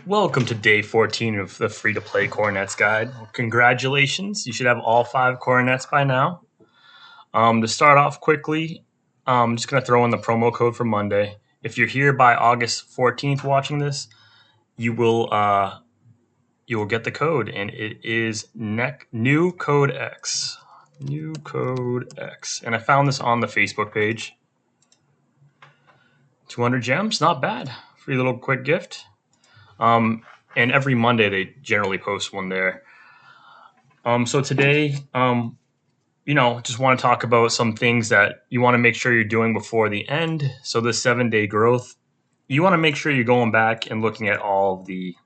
Welcome to day 14 of the free to play Coronets guide. Congratulations, you should have all 5 Coronets by now. To start off quickly, I'm just going to throw in the promo code for Monday. If you're here by August 14th watching this, you will get the code, and it is new code X. New code X. And I found this on the Facebook page. 200 gems, not bad. Free little quick gift. And every Monday they generally post one there. So today, just want to talk about some things that you want to make sure you're doing before the end. So the 7-day growth, you want to make sure you're going back and looking at all of the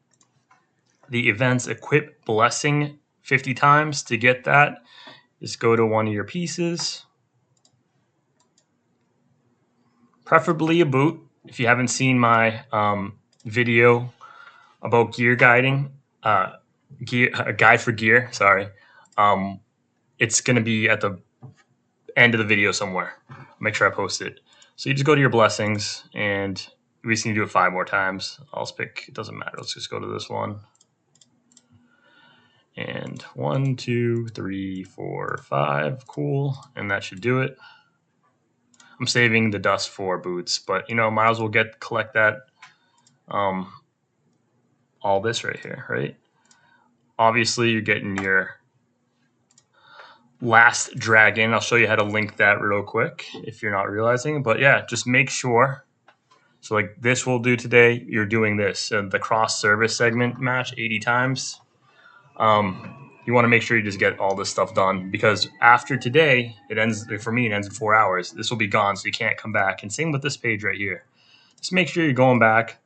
events. Equip blessing 50 times. To get that, just go to one of your pieces, preferably a boot. If you haven't seen my video about gear guiding, a guide for gear, sorry, it's going to be at the end of the video somewhere. I'll make sure I post it. So you just go to your blessings, and we just need to do it 5 more times. I'll pick, it doesn't matter. Let's just go to this one. And 1, 2, 3, 4, 5. Cool. And that should do it. I'm saving the dust for boots, but might as well collect that. All this right here, right? Obviously, you're getting your last dragon. I'll show you how to link that real quick if you're not realizing. But yeah, just make sure. So like this we'll do today, you're doing this. The cross service segment match 80 times. You want to make sure you just get all this stuff done, because after today, it ends in 4 hours. This will be gone, so you can't come back. And same with this page right here. Just make sure you're going back,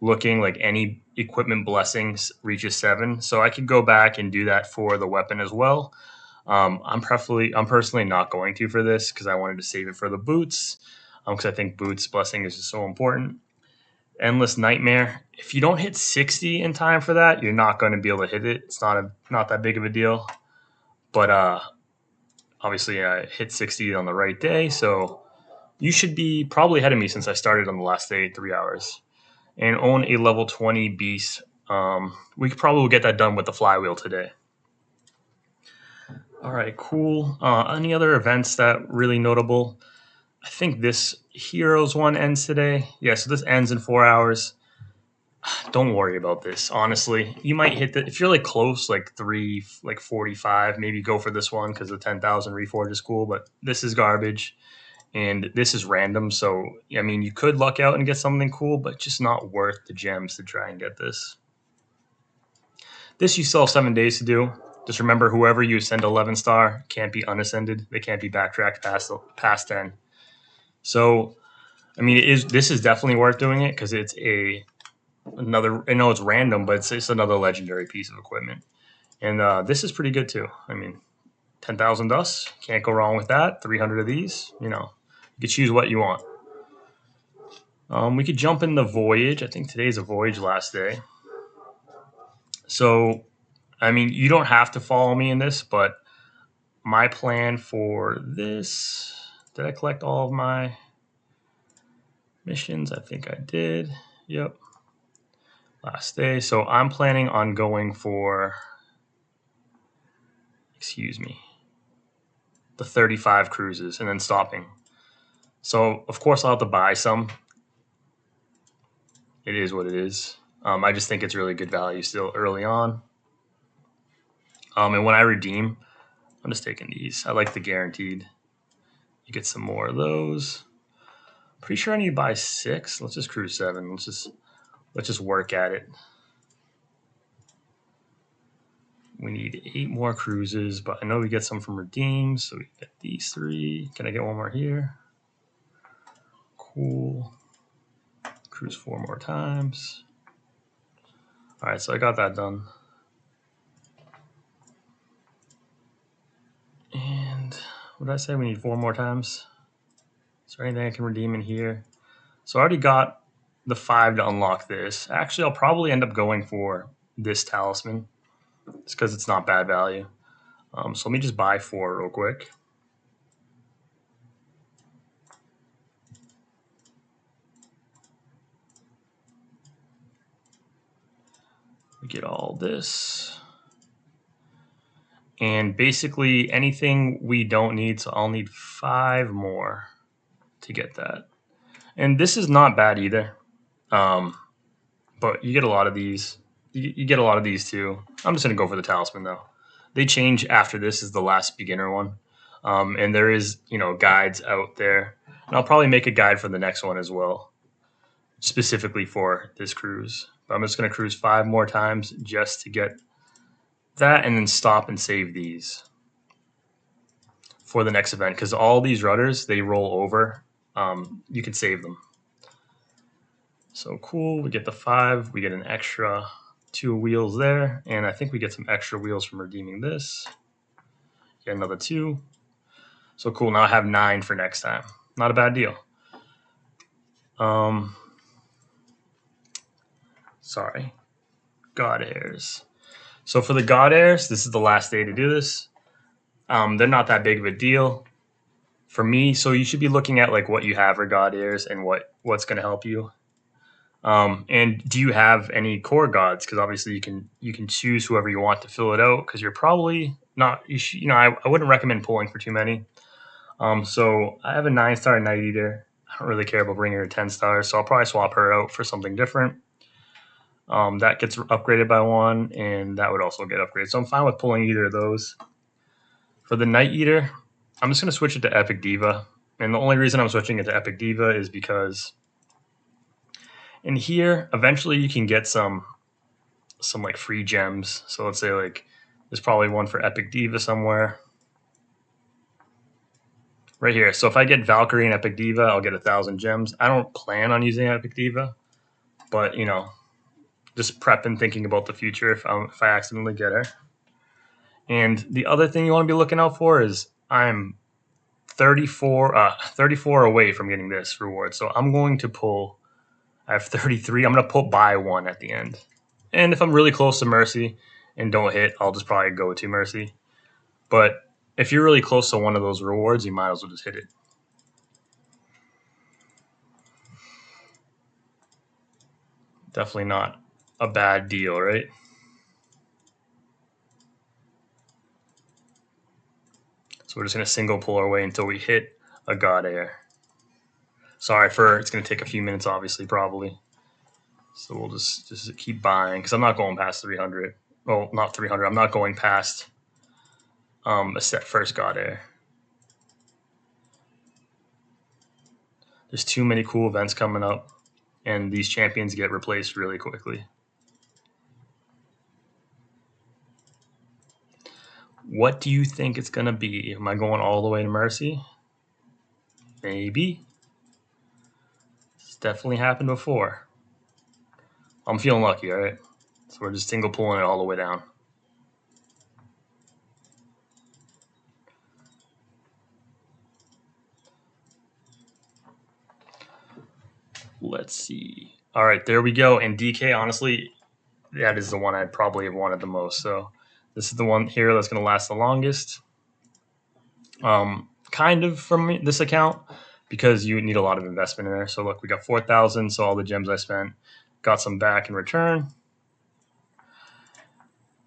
looking like any equipment blessings reaches 7. So I could go back and do that for the weapon as well. I'm personally not going to for this, because I wanted to save it for the boots, because I think boots blessing is just so important. Endless nightmare. If you don't hit 60 in time for that, you're not going to be able to hit it. It's not that big of a deal. But obviously I hit 60 on the right day, so you should be probably ahead of me since I started on the last day, 3 hours. And own a level 20 beast. We could probably get that done with the flywheel today. All right, cool. Any other events that really notable? I think this Heroes one ends today. Yeah, so this ends in 4 hours. Don't worry about this, honestly. You might hit if you're like close, like 45, maybe go for this one because the 10,000 reforge is cool, but this is garbage and this is random. So, I mean, you could luck out and get something cool, but just not worth the gems to try and get this. This you still have 7 days to do. Just remember, whoever you ascend 11 star can't be unascended. They can't be backtracked past 10. So, I mean, this is definitely worth doing it because it's another. I know it's random, but it's another legendary piece of equipment, and this is pretty good too. I mean, 10,000 dust, can't go wrong with that. 300 of these, you could choose what you want. We could jump in the voyage. I think today's a voyage last day. So, I mean, you don't have to follow me in this, but my plan for this, did I collect all of my missions? I think I did. Yep. Last day. So I'm planning on going for, the 35 cruises and then stopping. So, of course, I'll have to buy some. It is what it is. I just think it's really good value still early on. And when I redeem, I'm just taking these. I like the guaranteed. You get some more of those. Pretty sure I need to buy 6. Let's just cruise 7. Let's just work at it. We need 8 more cruises, but I know we get some from redeems, so we get these 3. Can I get one more here? Cool. Cruise 4 more times. All right, so I got that done. And what did I say? We need 4 more times. Is there anything I can redeem in here? So I already got the 5 to unlock this. Actually, I'll probably end up going for this talisman. It's because it's not bad value. So let me just buy 4 real quick. We get all this. And basically anything we don't need, so I'll need 5 more to get that. And this is not bad either. But you get a lot of these. You get a lot of these too. I'm just going to go for the talisman though. They change after this is the last beginner one. And there is, guides out there. And I'll probably make a guide for the next one as well, specifically for this cruise. But I'm just going to cruise 5 more times just to get that and then stop and save these for the next event, because all these rudders, they roll over. You can save them. So cool, we get the 5, we get an extra 2 wheels there, and I think we get some extra wheels from redeeming this. Get another 2. So cool, now I have 9 for next time. Not a bad deal. Sorry. God Airs. So for the God Airs, this is the last day to do this. They're not that big of a deal for me, so you should be looking at like what you have for God Airs and what's going to help you. And do you have any core gods? Because obviously you can choose whoever you want to fill it out. Because you're probably not. I wouldn't recommend pulling for too many. So I have a 9-star Night Eater. I don't really care about bringing her 10 stars, so I'll probably swap her out for something different. That gets upgraded by 1, and that would also get upgraded. So I'm fine with pulling either of those. For the Night Eater, I'm just going to switch it to Epic Diva. And the only reason I'm switching it to Epic Diva is because in here, eventually you can get some like free gems. So let's say like there's probably one for Epic Diva somewhere. Right here. So if I get Valkyrie and Epic Diva, I'll get 1,000 gems. I don't plan on using Epic Diva, but just prep and thinking about the future if I accidentally get her. And the other thing you want to be looking out for is I'm 34 away from getting this reward. So I'm going to pull. I have 33. I'm going to pull by 1 at the end. And if I'm really close to Mercy and don't hit, I'll just probably go to Mercy. But if you're really close to one of those rewards, you might as well just hit it. Definitely not a bad deal, right? So we're just going to single pull our way until we hit a God Air. Sorry it's going to take a few minutes, obviously, probably. So we'll just keep buying, because I'm not going past 300. Well, not 300. I'm not going past a set first God Air. There's too many cool events coming up, and these champions get replaced really quickly. What do you think it's going to be? Am I going all the way to Mercy? Maybe. It's definitely happened before. I'm feeling lucky, all right? So we're just single pulling it all the way down. Let's see. All right, there we go. And DK, honestly, that is the one I'd probably have wanted the most. So this is the one here that's going to last the longest. Kind of from this account, because you need a lot of investment in there. So look, we got 4,000. So all the gems I spent, got some back in return.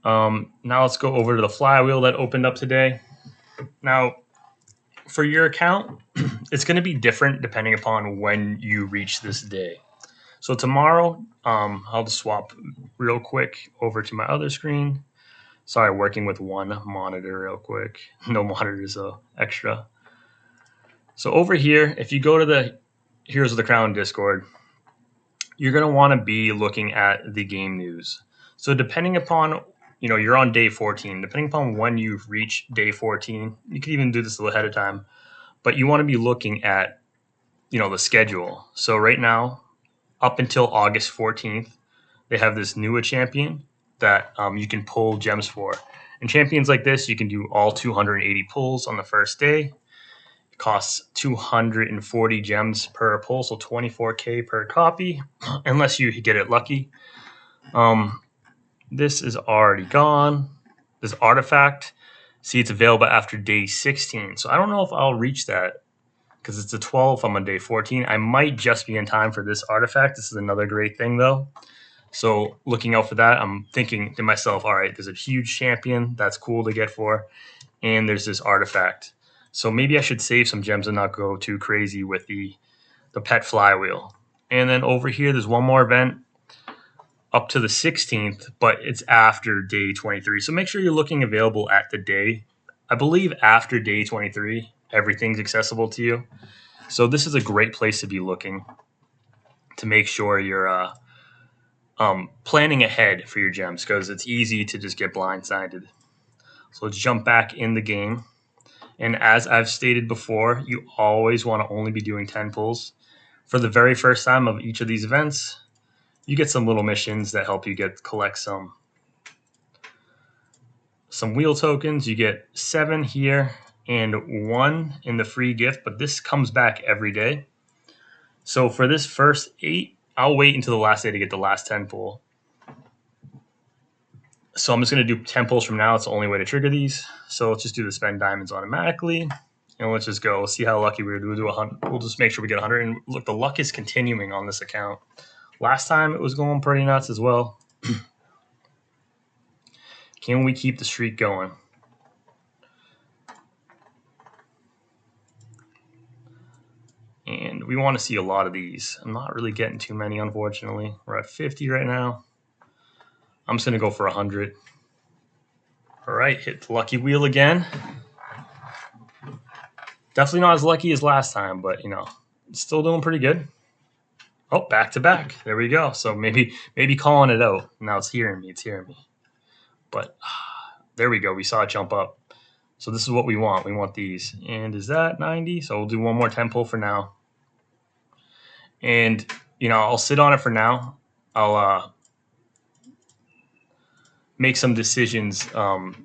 Now let's go over to the flywheel that opened up today. Now, for your account, it's going to be different depending upon when you reach this day. So tomorrow, I'll just swap real quick over to my other screen. Sorry, working with one monitor real quick. No monitors, so extra. So over here, if you go to the Heroes of the Crown Discord, you're going to want to be looking at the game news. So depending upon, you're on day 14. Depending upon when you reach day 14, you can even do this a little ahead of time. But you want to be looking at, the schedule. So right now, up until August 14th, they have this new champion that you can pull gems for. And champions like this, you can do all 280 pulls on the first day. It costs 240 gems per pull, so 24K per copy, unless you get it lucky. This is already gone. This artifact, see, it's available after day 16. So I don't know if I'll reach that, because it's a 12. I'm on day 14. I might just be in time for this artifact. This is another great thing, though. So looking out for that, I'm thinking to myself, all right, there's a huge champion that's cool to get for, and there's this artifact. So maybe I should save some gems and not go too crazy with the pet flywheel. And then over here, there's one more event up to the 16th, but it's after day 23. So make sure you're looking available at the day. I believe after day 23, everything's accessible to you. So this is a great place to be looking to make sure you're planning ahead for your gems, because it's easy to just get blindsided. So let's jump back in the game. And as I've stated before, you always want to only be doing 10 pulls. For the very first time of each of these events, you get some little missions that help you collect some wheel tokens. You get 7 here and 1 in the free gift, but this comes back every day. So for this first 8, I'll wait until the last day to get the last 10 pull. So I'm just going to do 10 pulls from now. It's the only way to trigger these. So let's just do the spend diamonds automatically. And let's just go. We'll see how lucky we are. We'll do 100. We'll just make sure we get 100. And look, the luck is continuing on this account. Last time it was going pretty nuts as well. Can we keep the streak going? And we want to see a lot of these. I'm not really getting too many, unfortunately. We're at 50 right now. I'm just going to go for 100. All right, hit the lucky wheel again. Definitely not as lucky as last time, but, still doing pretty good. Oh, back to back. There we go. So maybe calling it out. Now it's hearing me. But there we go. We saw it jump up. So this is what we want. We want these. And is that 90? So we'll do one more 10 pull for now. And, I'll sit on it for now. I'll make some decisions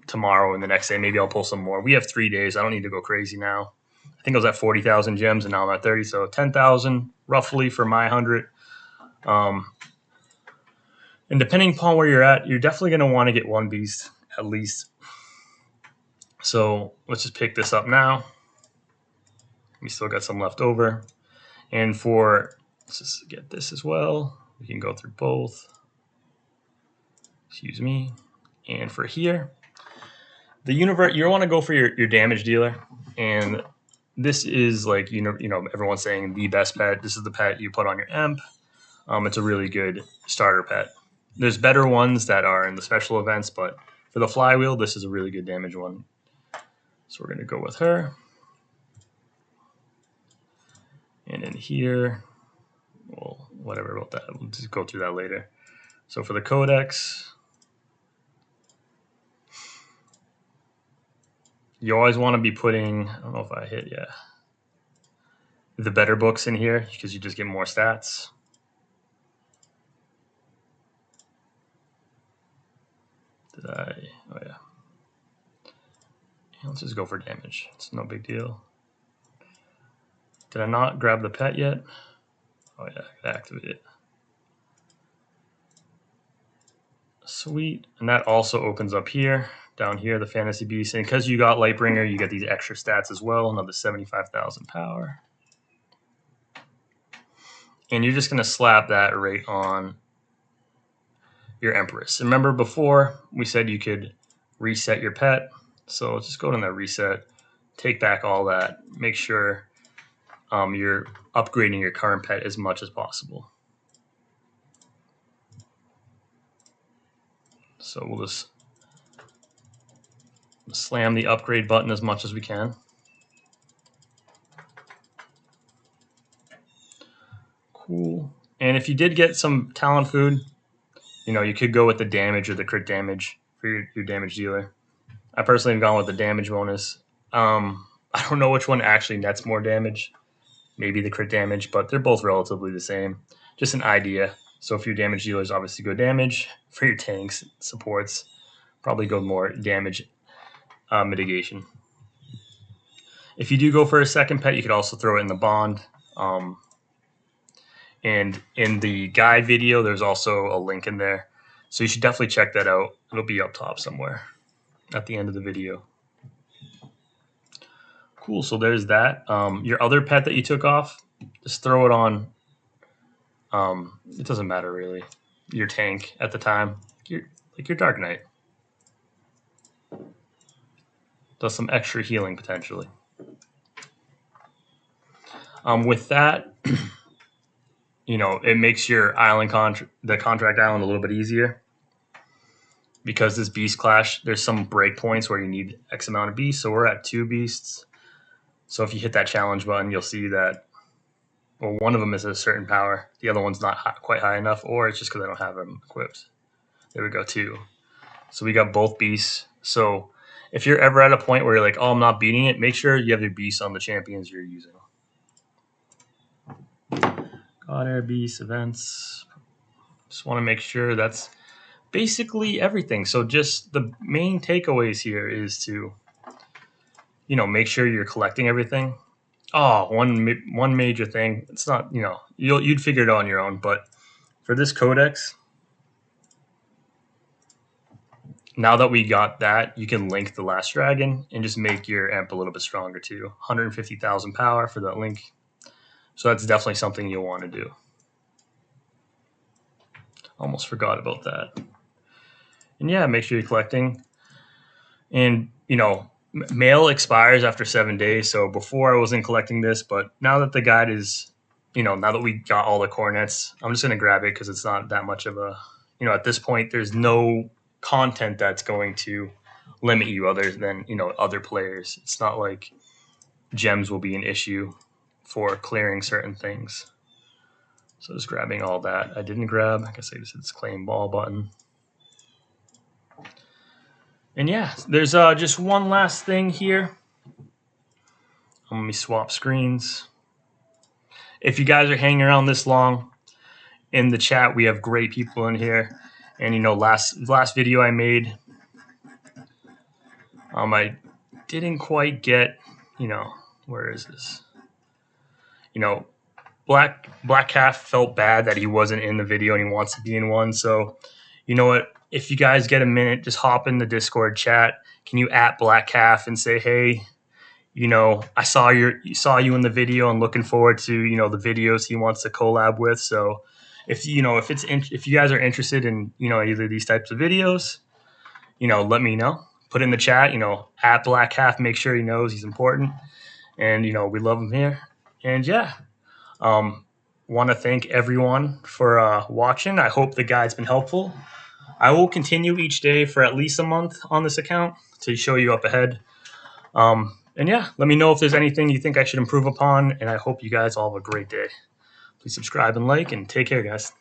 tomorrow and the next day. Maybe I'll pull some more. We have 3 days. I don't need to go crazy now. I think I was at 40,000 gems, and now I'm at 30. So 10,000 roughly for my 100. And depending upon where you're at, you're definitely going to want to get one beast at least. So let's just pick this up now. We still got some left over. And let's just get this as well. We can go through both. Excuse me. And for here, the universe, you want to go for your damage dealer. And this is like, everyone's saying the best pet. This is the pet you put on your emp. It's a really good starter pet. There's better ones that are in the special events, but for the flywheel, this is a really good damage one. So we're going to go with her. And in here, well, whatever about that. We'll just go through that later. So for the codex, you always want to be putting, I don't know if I hit, yeah, the better books in here because you just get more stats. Did I? Oh, yeah. Let's just go for damage. It's no big deal. Did I not grab the pet yet? Oh, yeah, I activate it. Sweet. And that also opens up here, down here, the Fantasy Beast. And because you got Lightbringer, you get these extra stats as well, another 75,000 power. And you're just going to slap that right on your Empress. Remember before we said you could reset your pet. So let's just go to that reset, take back all that, make sure you're upgrading your current pet as much as possible. So we'll just slam the upgrade button as much as we can. Cool. And if you did get some talent food, you could go with the damage or the crit damage for your damage dealer. I personally have gone with the damage bonus. I don't know which one actually nets more damage. Maybe the crit damage, but they're both relatively the same. Just an idea. So if your damage dealers obviously go damage, for your tanks, supports, probably go more damage mitigation. If you do go for a second pet, you could also throw it in the bond. And in the guide video, there's also a link in there. So you should definitely check that out. It'll be up top somewhere at the end of the video. Cool, so there's that. Your other pet that you took off, just throw it on. It doesn't matter really. your tank at the time, like your Dark Knight. Does some extra healing potentially. With that, it makes your the contract island a little bit easier because this beast clash, there's some break points where you need X amount of beasts. So we're at 2 beasts. So if you hit that challenge button, you'll see that, well, one of them is a certain power. The other one's not quite high enough, or it's just because I don't have them equipped. There we go, 2. So we got both beasts. So if you're ever at a point where you're like, oh, I'm not beating it, make sure you have your beasts on the champions you're using. God Air Beast events. Just want to make sure that's basically everything. So just the main takeaways here is to, make sure you're collecting everything. Oh, one major thing. It's not, you'd figure it out on your own, but for this codex, now that we got that, you can link the last dragon and just make your amp a little bit stronger too. 150,000 power for that link. So that's definitely something you'll want to do. Almost forgot about that. And yeah, make sure you're collecting. And, mail expires after 7 days. So before I wasn't collecting this, but now that the guide is, now that we got all the cornets, I'm just going to grab it because it's not that much of a, at this point, there's no content that's going to limit you other than, other players. It's not like gems will be an issue for clearing certain things. So just grabbing all that. I didn't grab, I guess I just hit this claim ball button. And yeah, there's just one last thing here. Let me swap screens. If you guys are hanging around this long, in the chat, we have great people in here. And, last video I made, I didn't quite get, where is this? Black Calf felt bad that he wasn't in the video and he wants to be in one. So, you know what? If you guys get a minute, just hop in the Discord chat. Can you @ Black Calf and say, hey, I saw you in the video and looking forward to, the videos he wants to collab with. So if you guys are interested in, either these types of videos, let me know. Put in the chat, @ Black Calf, make sure he knows he's important. And, we love him here. And yeah, want to thank everyone for watching. I hope the guide's been helpful. I will continue each day for at least a month on this account to show you up ahead. And yeah, let me know if there's anything you think I should improve upon, and I hope you guys all have a great day. Please subscribe and like, and take care, guys.